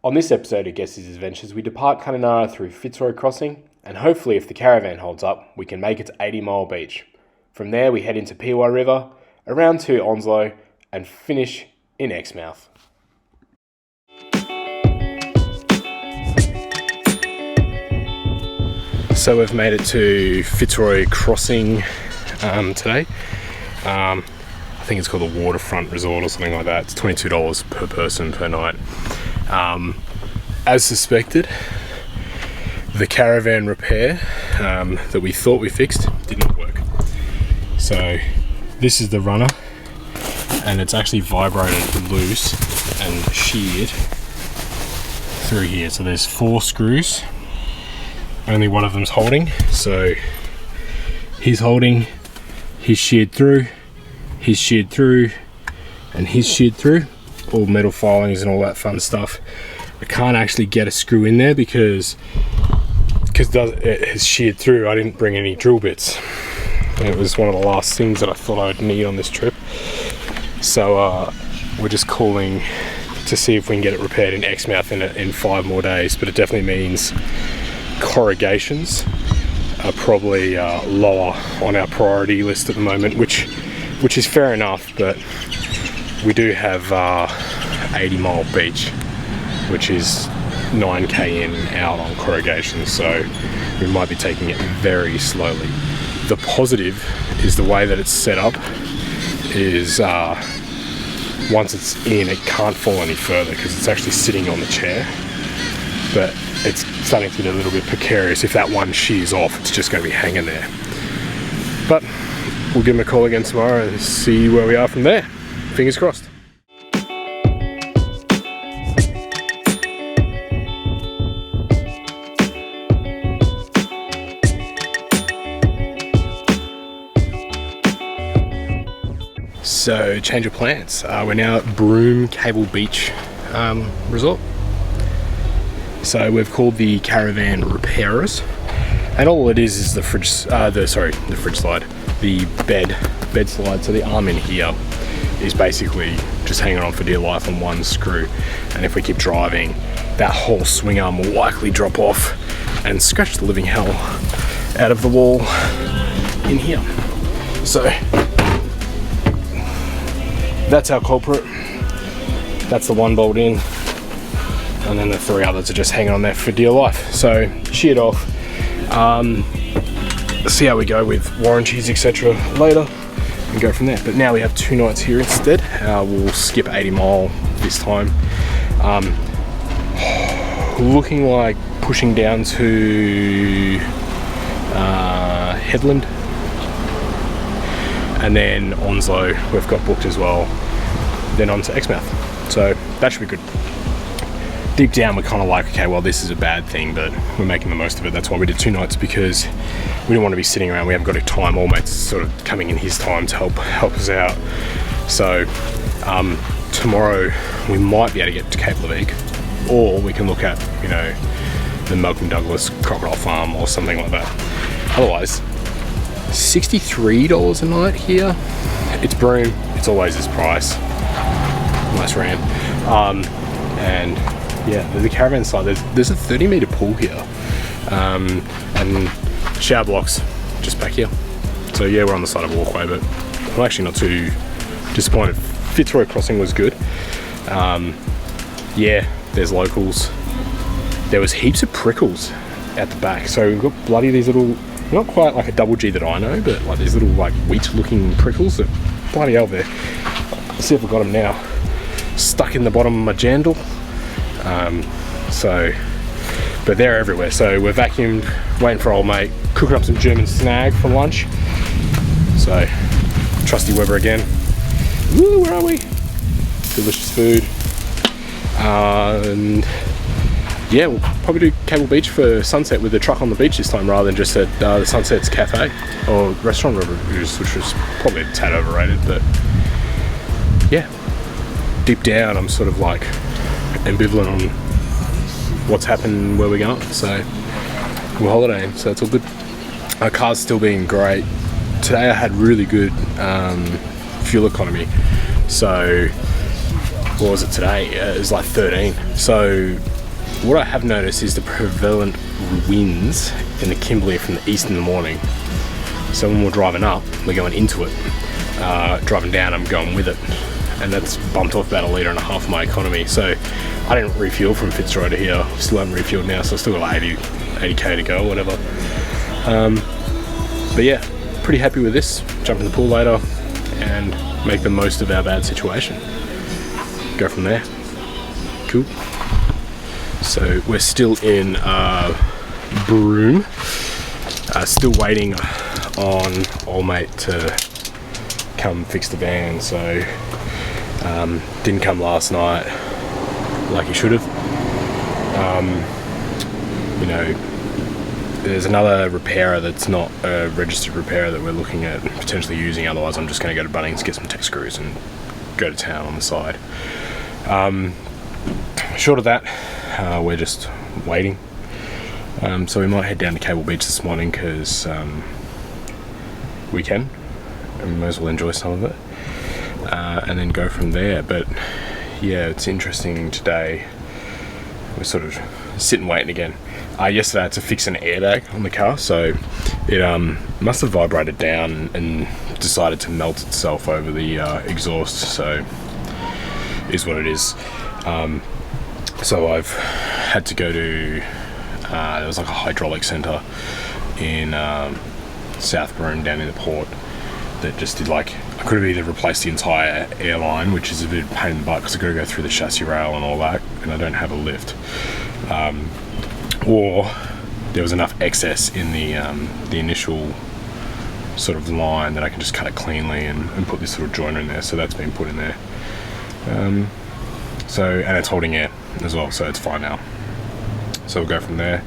On this episode of Guesties Adventures, we depart Kununurra through Fitzroy Crossing, and hopefully if the caravan holds up, we can make it to 80 Mile Beach. From there we head into Piwa River, around to Onslow, and finish in Exmouth. So we've made it to Fitzroy Crossing today. I think it's called the Waterfront Resort or something like that. It's $22 per person per night. As suspected, the caravan repair that we thought we fixed did not work. So this is the runner, and it's actually vibrated loose and sheared through here. So there's 4 screws, only one of them's holding. So he's holding, he's sheared through, he's sheared through, and he's sheared through. All metal filings and all that fun stuff. I can't actually get a screw in there because it has sheared through. I didn't bring any drill bits. And it was one of the last things that I thought I would need on this trip. So we're just calling to see if we can get it repaired in Exmouth in 5 more days. But it definitely means corrugations are probably lower on our priority list at the moment, which is fair enough, but we do have 80 Mile Beach, which is 9k in out on corrugation, so we might be taking it very slowly. The positive is the way that it's set up is once it's in, it can't fall any further because it's actually sitting on the chair, but it's starting to get a little bit precarious. If that one shears off, it's just going to be hanging there. But we'll give them a call again tomorrow and see where we are from there. Fingers crossed. So, change of plans. We're now at Broome Cable Beach Resort. So we've called the caravan repairers, and all it is the fridge slide, the bed slide. So the arm in here is basically just hanging on for dear life on one screw, and if we keep driving, that whole swing arm will likely drop off and scratch the living hell out of the wall in here. So that's our culprit. That's the one bolt in, and then the 3 others are just hanging on there for dear life. So sheared off. See how we go with warranties, etc. later, and go from there. But now we have 2 nights here instead. We'll skip 80 Mile this time. Looking like pushing down to Headland, and then Onslow we've got booked as well, then on to Exmouth. So that should be good. Deep down we're kind of like, okay, well, this is a bad thing, but we're making the most of it. That's why we did 2 nights, because we didn't want to be sitting around. We haven't got a time. All mate's sort of coming in his time to help us out. So tomorrow we might be able to get to Cape Leveque, or we can look at, the Malcolm Douglas Crocodile Farm or something like that. Otherwise, $63 a night here. It's Broome. It's always this price. Nice rant. And yeah, there's a caravan side. There's a 30-meter pool here, and shower blocks just back here. So yeah, we're on the side of a walkway, but I'm actually not too disappointed. Fitzroy Crossing was good. Yeah, there's locals. There was heaps of prickles at the back. So we've got bloody these little, not quite like a double G that I know, but like these little like wheat-looking prickles that bloody hell there. Let's see if I've got them now. Stuck in the bottom of my jandal. But they're everywhere. So we're vacuumed, waiting for old mate, cooking up some German snag for lunch. So, trusty Weber again. Woo, where are we? Delicious food. And yeah, we'll probably do Cable Beach for sunset with the truck on the beach this time, rather than just at the Sunset's Cafe or restaurant, which was probably a tad overrated. But yeah, deep down I'm sort of like ambivalent on what's happened, where we're going. So we're holidaying, so it's all good. Our car's still being great. Today I had really good fuel economy, so what was it today? It was like 13. So what I have noticed is the prevalent winds in the Kimberley from the east in the morning. So when we're driving up, we're going into it. Driving down, I'm going with it. And that's bumped off about 1.5 litres of my economy. So I didn't refuel from Fitzroy to here. Still haven't refueled now, so I've still got like 80k to go or whatever. But yeah, pretty happy with this. Jump in the pool later and make the most of our bad situation. Go from there. Cool. So we're still in Broome. Still waiting on old mate to come fix the van. So didn't come last night like he should have. You know, there's another repairer that's not a registered repairer that we're looking at potentially using. Otherwise I'm just going to go to Bunnings, get some tech screws and go to town on the side. Short of that, we're just waiting. So we might head down to Cable Beach this morning because we can, and we may as well enjoy some of it, and then go from there. But yeah, it's interesting today. We're sort of sitting waiting again. Yesterday I had to fix an airbag on the car, so it must have vibrated down and decided to melt itself over the exhaust. So is what it is. So I've had to go to there was like a hydraulic centre in South Broome down in the port that just did like, I could have either replaced the entire airline, which is a bit of a pain in the butt because I've got to go through the chassis rail and all that, and I don't have a lift, or there was enough excess in the initial sort of line that I can just cut it cleanly and put this little joiner in there. So that's been put in there. And it's holding air as well, so it's fine now. So we'll go from there.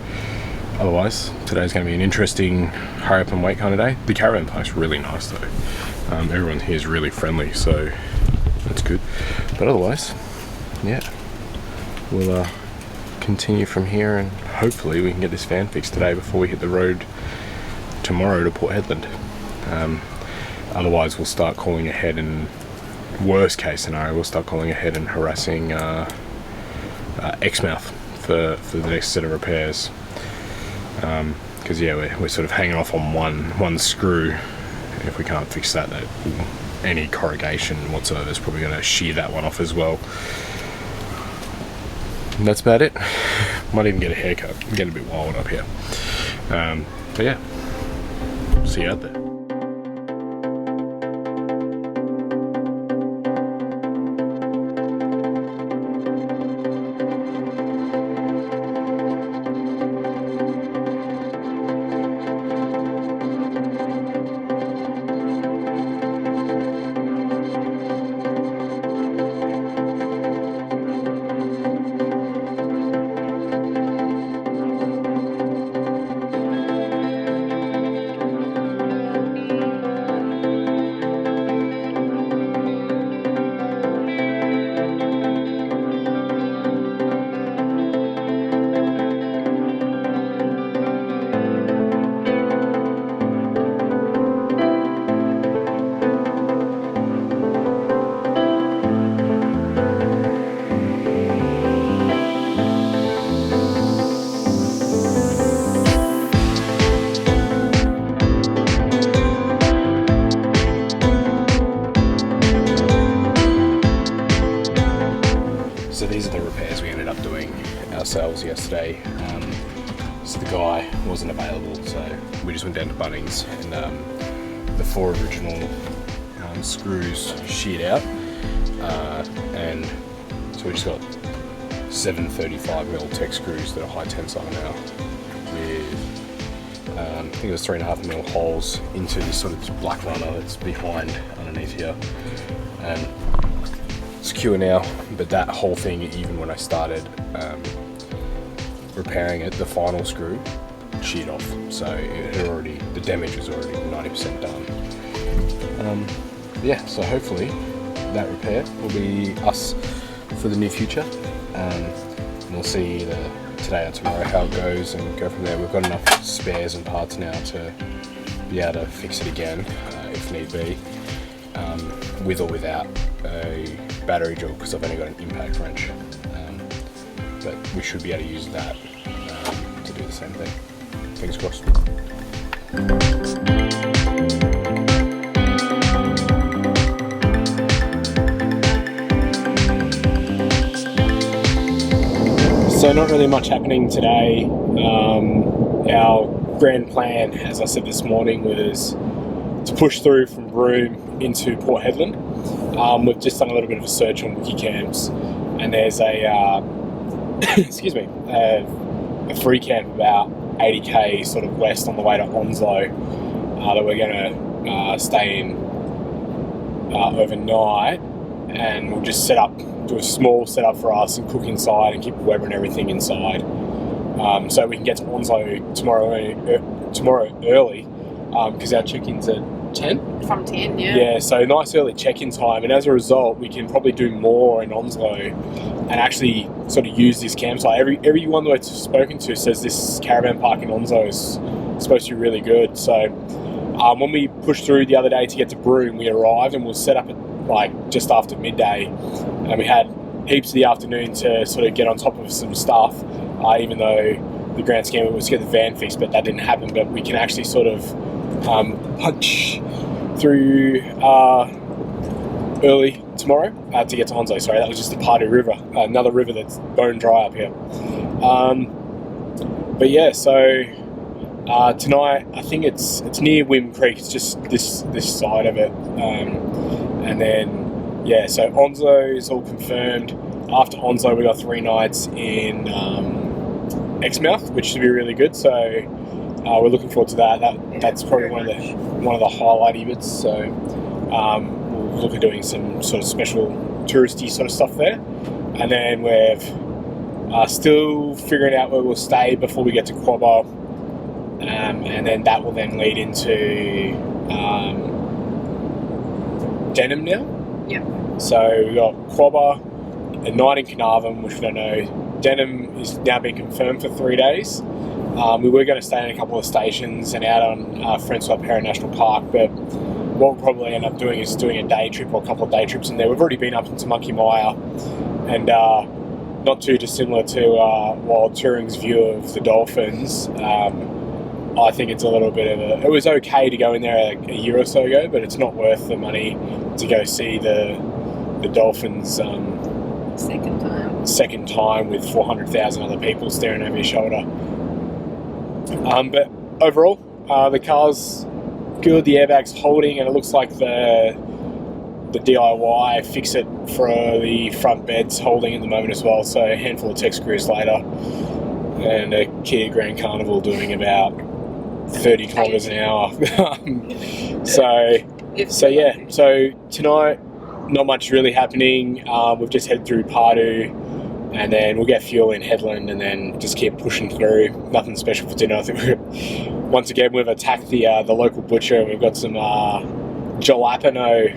Otherwise, today's going to be an interesting hurry up and wait kind of day. The caravan park's really nice though. Everyone here is really friendly, so that's good. But otherwise, yeah, we'll continue from here, and hopefully we can get this van fixed today before we hit the road tomorrow to Port Hedland. Otherwise, we'll start calling ahead, and worst case scenario, we'll start calling ahead and harassing Exmouth for the next set of repairs. Because yeah, we're sort of hanging off on one screw. If we can't fix that, any corrugation whatsoever is probably going to shear that one off as well. And that's about it. Might even get a haircut. I'm getting a bit wild up here. But yeah, see you out there. So these are the repairs we ended up doing ourselves yesterday. So the guy wasn't available, so we just went down to Bunnings, and the 4 original screws sheared out, and so we just got 735mm tech screws that are high tensile now, with I think it was 3.5mm holes into this sort of black runner that's behind underneath here, and secure now. But that whole thing, even when I started repairing it, the final screw sheared off, so it had already, the damage was already 90% done. Yeah, so hopefully that repair will be us for the near future, and we'll see either today or tomorrow how it goes and go from there. We've got enough spares and parts now to be able to fix it again if need be, with or without a battery drill because I've only got an impact wrench. But we should be able to use that to do the same thing. Fingers crossed. So not really much happening today. Our grand plan, as I said this morning, was to push through from Broome into Port Hedland. We've just done a little bit of a search on Wikicamps, and there's a excuse me, a free camp about 80k sort of west on the way to Onslow that we're going to stay in overnight, and we'll just do a small setup for us and cook inside and keep the weather and everything inside, so we can get to Onslow tomorrow early, because our check-in's at 10? From 10, yeah. Yeah, so nice early check-in time, and as a result we can probably do more in Onslow and actually sort of use this campsite. Everyone that I've spoken to says this caravan park in Onslow is supposed to be really good. So when we pushed through the other day to get to Broome, we arrived and we were set up at like just after midday, and we had heaps of the afternoon to sort of get on top of some stuff, even though the grand scheme was to get the van fixed, but that didn't happen. But we can actually sort of punch through early tomorrow to get to Onslow. Sorry, that was just the Pardew River, another river that's bone dry up here. But yeah, so tonight I think it's near Wim Creek. It's just this side of it, and then yeah, so Onslow is all confirmed. After Onslow, we got 3 nights in Exmouth, which should be really good. So we're looking forward to that. That's probably one of the highlighty bits. So we'll look at doing some sort of special touristy sort of stuff there, and then we've still figuring out where we'll stay before we get to Quabba, and then that will then lead into Denham now. Yeah. So we got Quabba, a night in Carnarvon, which we don't know. Denham is now being confirmed for 3 days. We were going to stay in a couple of stations and out on Friendswell Parra National Park, but what we'll probably end up doing is doing a day trip or a couple of day trips in there. We've already been up into Monkey Mire, and not too dissimilar to Wild Touring's view of the dolphins. I think it's a little bit of it was okay to go in there a year or so ago, but it's not worth the money to go see the dolphins second time with 400,000 other people staring over your shoulder. But overall, the car's good, the airbag's holding, and it looks like the DIY fix-it for the front bed's holding at the moment as well. So a handful of tech screws later, and a Kia Grand Carnival doing about 30 kilometres an hour. So yeah, so tonight not much really happening. We've just headed through Pardew, and then we'll get fuel in Hedland, and then just keep pushing through. Nothing special for dinner. I think once again we've attacked the local butcher. We've got some jalapeno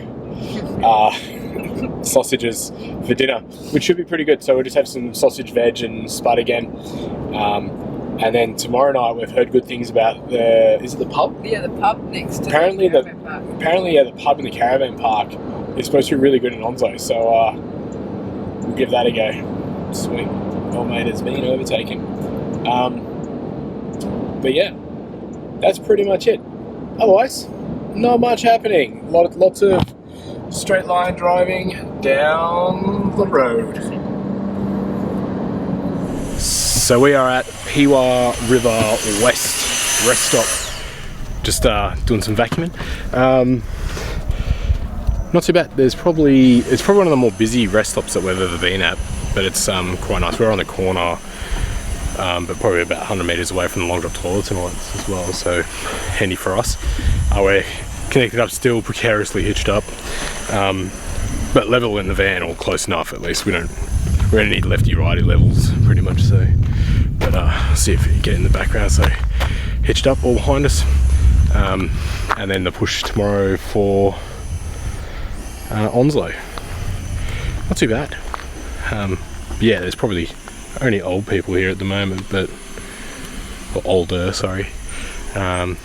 sausages for dinner, which should be pretty good. So we'll just have some sausage, veg, and spud again. And then tomorrow night we've heard good things about is it the pub? Yeah, the pub next to apparently the caravan park. Apparently, yeah, the pub in the caravan park is supposed to be really good in Onslow. So we'll give that a go. Sweet. Old mate has been overtaken. But yeah, that's pretty much it. Otherwise, not much happening. Lots of straight line driving down the road. So we are at Piwa River West rest stop. Just doing some vacuuming. Not too bad. It's probably one of the more busy rest stops that we've ever been at, but it's quite nice. We're on the corner, but probably about 100 metres away from the long drop toilets and all that as well, so handy for us. We're connected up still, precariously hitched up, but level in the van, or close enough at least. We're going to need lefty-righty levels pretty much, so, but see if we can get in the background. So hitched up all behind us, and then the push tomorrow for Onslow. Not too bad. Yeah, there's probably only old people here at the moment, but or older, sorry. I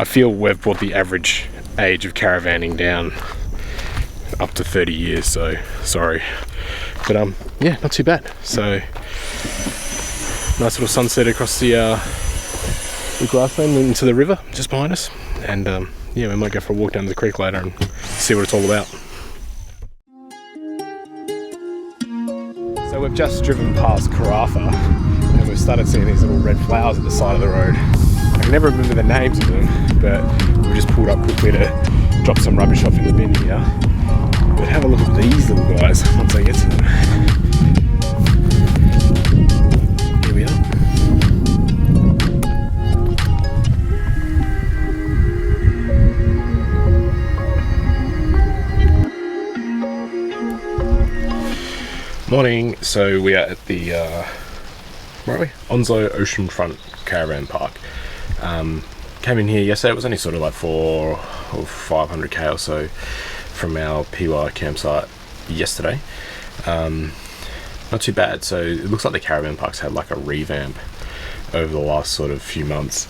feel we've brought the average age of caravanning down up to 30 years, so sorry. But yeah, not too bad. So nice little sunset across the grassland into the river just behind us, and yeah, we might go for a walk down the creek later and see what it's all about. So we've just driven past Carafa and we've started seeing these little red flowers at the side of the road. I can never remember the names of them, but we just pulled up quickly to drop some rubbish off in the bin here. But have a look at these little guys once I get to them. Here we are. Morning. So we are at the where are we? Onslow Oceanfront Caravan Park. Came in here yesterday. It was only sort of like 400 or 500k or so from our PY campsite yesterday. Not too bad. So it looks like the caravan park's had like a revamp over the last sort of few months,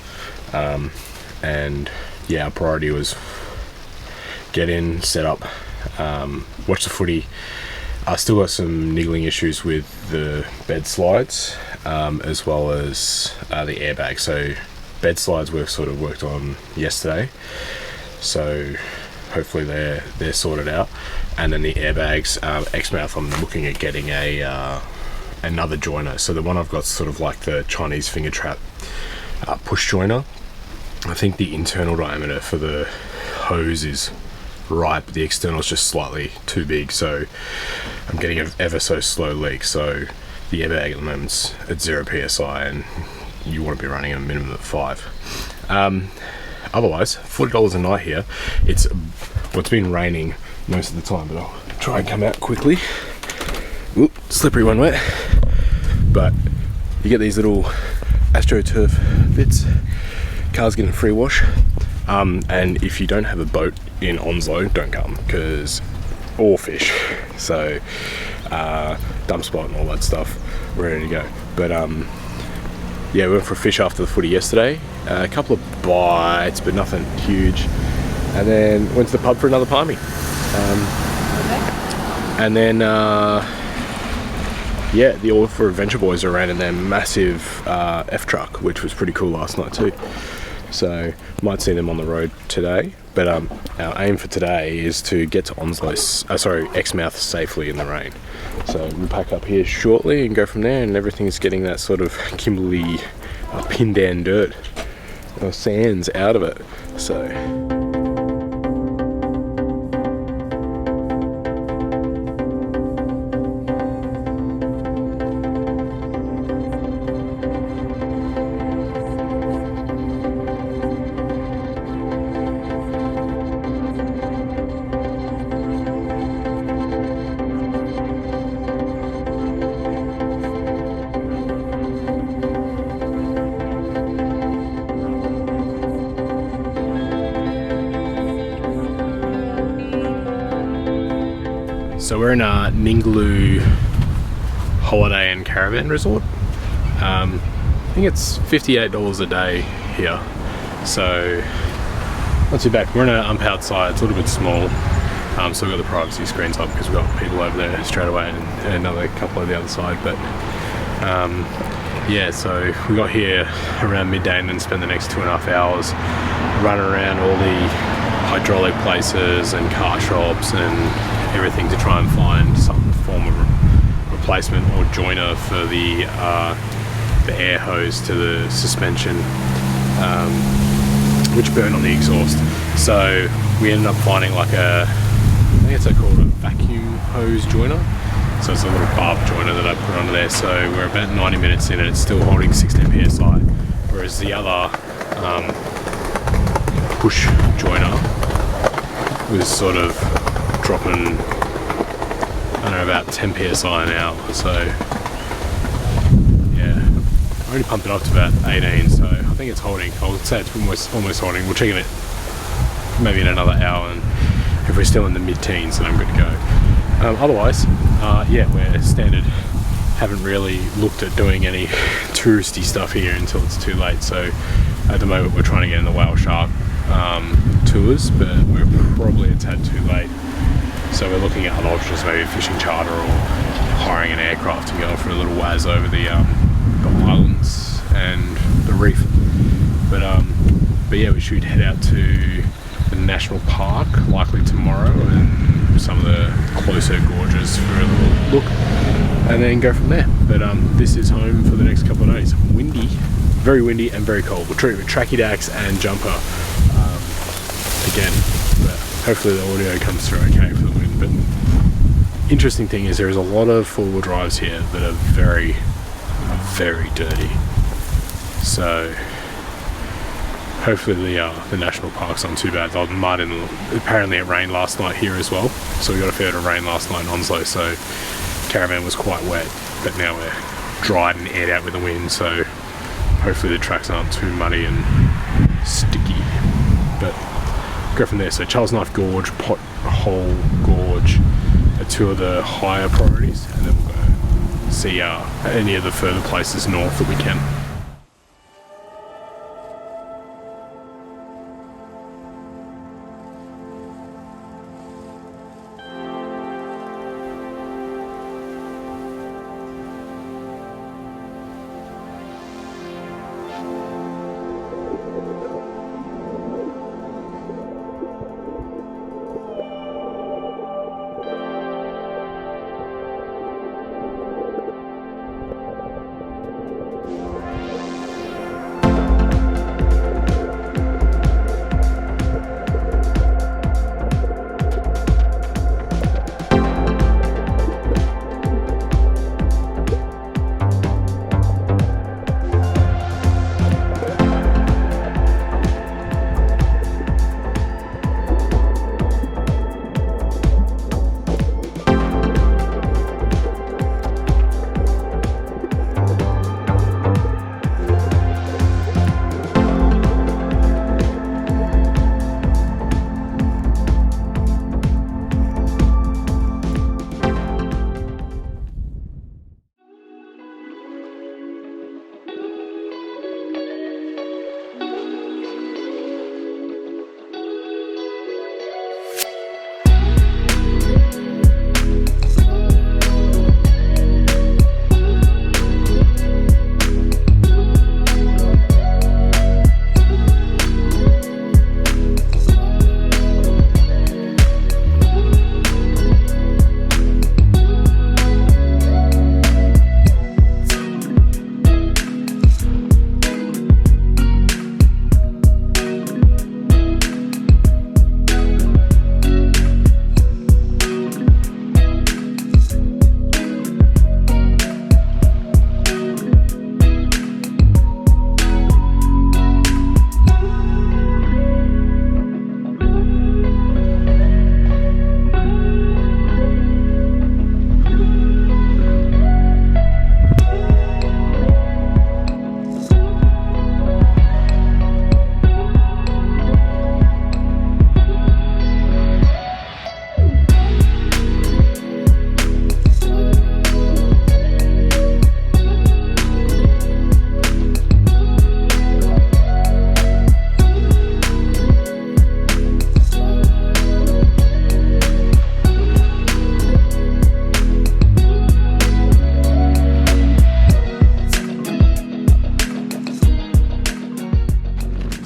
and yeah, our priority was get in, set up, watch the footy. I still got some niggling issues with the bed slides, as well as the airbag. So bed slides we've sort of worked on yesterday, so hopefully they're sorted out. And then the airbags, Exmouth, I'm looking at getting another joiner. So the one I've got sort of like the Chinese finger trap push joiner. I think the internal diameter for the hose is right, but the external is just slightly too big, so I'm getting an ever so slow leak. So the airbag at the moment's at 0 psi, and you want to be running a minimum of 5. Otherwise, $40 a night here. It's been raining most of the time, but I'll try and come out quickly. Oop, slippery one wet. But you get these little AstroTurf bits. Car's getting a free wash. And if you don't have a boat in Onslow, don't come, because all fish. So dump spot and all that stuff, we're ready to go. But yeah, we went for a fish after the footy yesterday. A couple of bites, but nothing huge. And then went to the pub for another palmy. And then yeah, the All for Adventure boys are around in their massive F-truck, which was pretty cool last night too. So might see them on the road today, but our aim for today is to get to Exmouth safely in the rain. So we'll pack up here shortly and go from there, and everything's getting that sort of Kimberley pin down dirt or sands out of it. So So we're in a Ningaloo holiday and caravan resort. I think it's $58 a day here, so not too bad. We're in an ump outside, it's a little bit small, so we've got the privacy screens up because we've got people over there straight away and another couple on the other side. But yeah, so we got here around midday and then spent the next 2.5 hours running around all the hydraulic places and car shops and everything to try and find some form of replacement or joiner for the air hose to the suspension, which burned on the exhaust. So we ended up finding like I think it's called a vacuum hose joiner. So it's a little barb joiner that I put under there. So we're about 90 minutes in and it's still holding 16 psi, whereas the other push joiner was sort of dropping, I don't know, about 10 psi an hour. So yeah, I already pumped it up to about 18, so I think it's holding. I would say it's almost holding. We'll check it maybe in another hour, and if we're still in the mid-teens, then I'm good to go. Otherwise, yeah, we're standard. Haven't really looked at doing any touristy stuff here until it's too late. So at the moment we're trying to get in the whale shark tours, but we're probably a tad too late. So we're looking at other options, maybe a fishing charter or hiring an aircraft and going for a little waz over the islands and the reef. But yeah, we should head out to the national park likely tomorrow and some of the closer gorges for a little look, and then go from there. But this is home for the next couple of days. Windy, very windy and very cold. We'll treat with tracky dacks and jumper again, but hopefully the audio comes through okay for the wind. But interesting thing is there is a lot of four-wheel drives here that are very, very dirty. So hopefully the national park's not too bad. The mud and apparently it rained last night here as well. So we got a fair bit of rain last night in Onslow, so caravan was quite wet. But now we're dried and aired out with the wind, so hopefully the tracks aren't too muddy and sticky. But go from there. So Charles Knife Gorge, Pothole Gorge are two of the higher priorities, and then we'll go see any of the further places north that we can.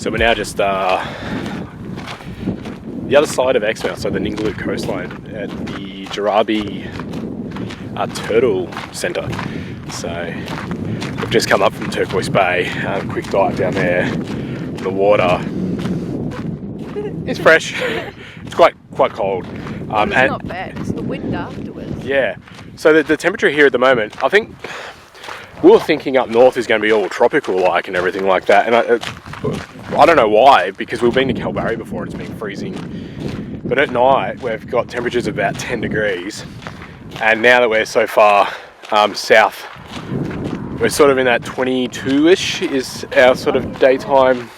So we're now just the other side of Exmouth, so the Ningaloo coastline at the Jarabi Turtle Centre. So we've just come up from Turquoise Bay, quick dive down there. The water is fresh. It's quite cold. It's not bad, it's the wind afterwards. Yeah, so the temperature here at the moment, I think we were thinking up north is going to be all tropical like and everything like that, and I don't know why, because we've been to Kilbarry before and it's been freezing, but at night we've got temperatures of about 10 degrees, and now that we're so far south, we're sort of in that 22-ish is our sort of daytime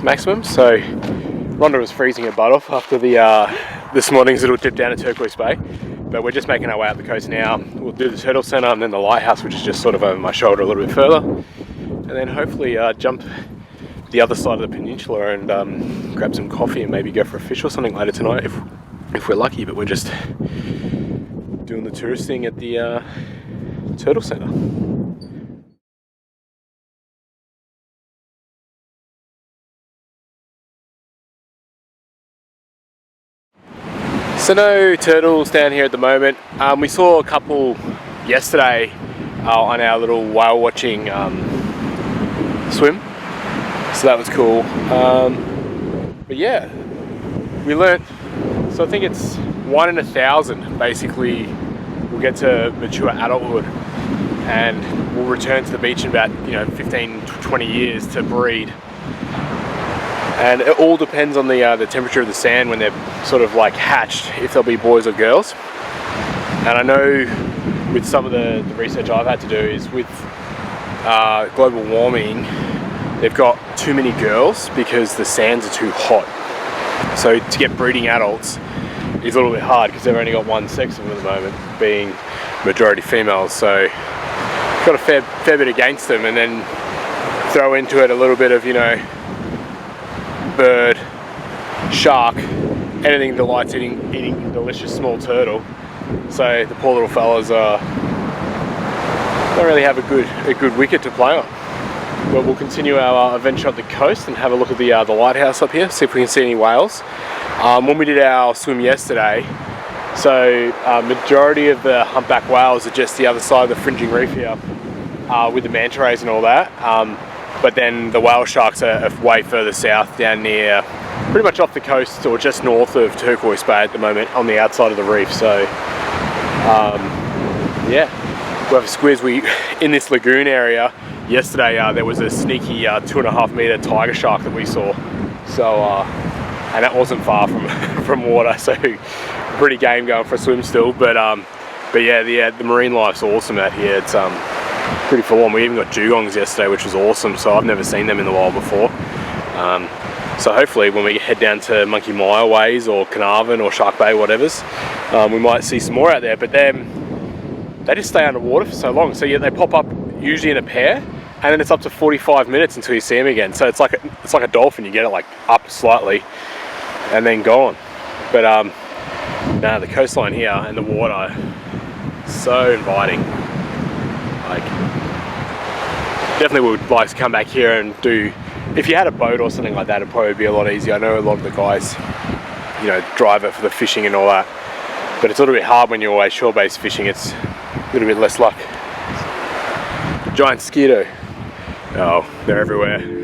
maximum. So Rhonda was freezing her butt off after this morning's little trip down to Turquoise Bay, but we're just making our way up the coast now. We'll do the Turtle Centre and then the lighthouse, which is just sort of over my shoulder a little bit further, and then hopefully jump the other side of the peninsula and grab some coffee and maybe go for a fish or something later tonight if we're lucky. But we're just doing the tourist thing at the Turtle Centre. So no turtles down here at the moment. We saw a couple yesterday on our little whale watching swim, so that was cool. But yeah, we learnt, so I think it's 1 in 1,000 basically we'll get to mature adulthood and we'll return to the beach in about 15 to 20 years to breed. And it all depends on the temperature of the sand when they're sort of like hatched, if they'll be boys or girls. And I know with some of the research I've had to do is with global warming, they've got too many girls because the sands are too hot. So to get breeding adults is a little bit hard because they've only got one sex of them at the moment, being majority females. So got a fair bit against them, and then throw into it a little bit of bird, shark, anything that likes eating delicious small turtle. So the poor little fellas don't really have a good wicket to play on. But we'll continue our adventure up the coast and have a look at the lighthouse up here, see if we can see any whales. When we did our swim yesterday, so majority of the humpback whales are just the other side of the fringing reef here with the manta rays and all that. But then the whale sharks are way further south, down near, pretty much off the coast or just north of Turquoise Bay at the moment, on the outside of the reef. So yeah, we'll have a squiz. In this lagoon area yesterday, there was a sneaky 2.5 meter tiger shark that we saw. So and that wasn't far from water, so pretty game going for a swim still. But yeah, the marine life's awesome out here. It's pretty full on. We even got dugongs yesterday, which was awesome. So I've never seen them in the wild before. So hopefully when we head down to Monkey Mire Ways or Carnarvon or Shark Bay, whatever's, we might see some more out there. But then they just stay underwater for so long. So yeah, they pop up usually in a pair, and then it's up to 45 minutes until you see them again. So it's like a dolphin. You get it like up slightly and then gone. But no, the coastline here and the water, so inviting. Like, definitely would like to come back here and do, if you had a boat or something like that, it'd probably be a lot easier. I know a lot of the guys, drive it for the fishing and all that, but it's a little bit hard when you're always shore-based fishing. It's a little bit less luck. Giant mosquito. Oh, they're everywhere.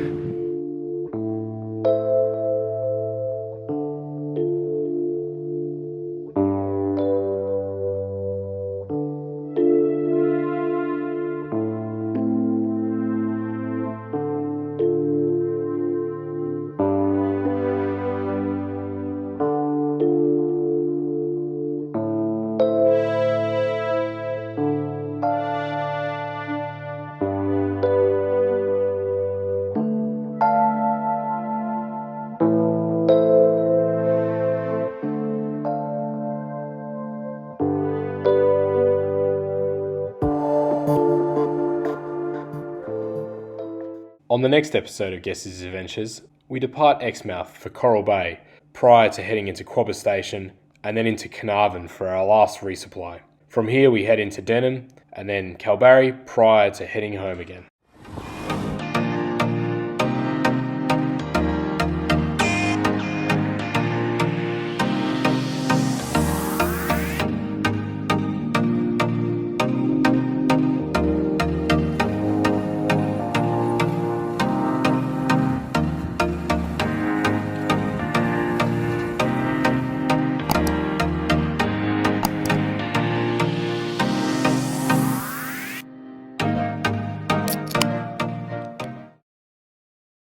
On the next episode of Guess's Adventures, we depart Exmouth for Coral Bay prior to heading into Quobba Station and then into Carnarvon for our last resupply. From here we head into Denham and then Kalbarri prior to heading home again.